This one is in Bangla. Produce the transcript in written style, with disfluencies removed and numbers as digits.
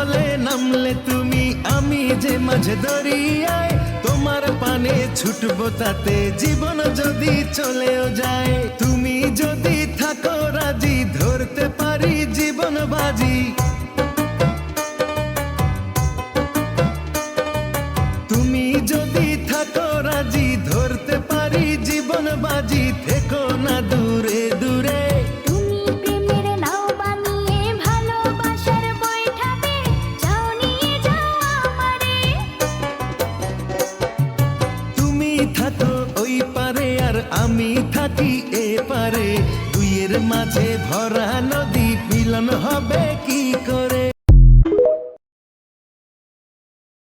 জলে নামলে তুমি, আমি যে মাঝে দরিয়ায় তোমার পানে ছুটবো তাতে জীবন যদি চলেও যায়। তুমি যদি থাকো রাজি ধরতে পারি জীবন বাজি। তুমি যদি থাকো রাজি ধরতে পারি জীবন বাজি। থেকো না দূরে দূরে, তুমি প্রেমের নাও বানিয়ে ভালোবাসার বৈঠাতে যাও নিয়ে যাও আমারে। তুমি থাকো ওই পারে আর আমি থাকি এ পারে, দুইয়ের মাঝে ভরা নদী মিলন হবে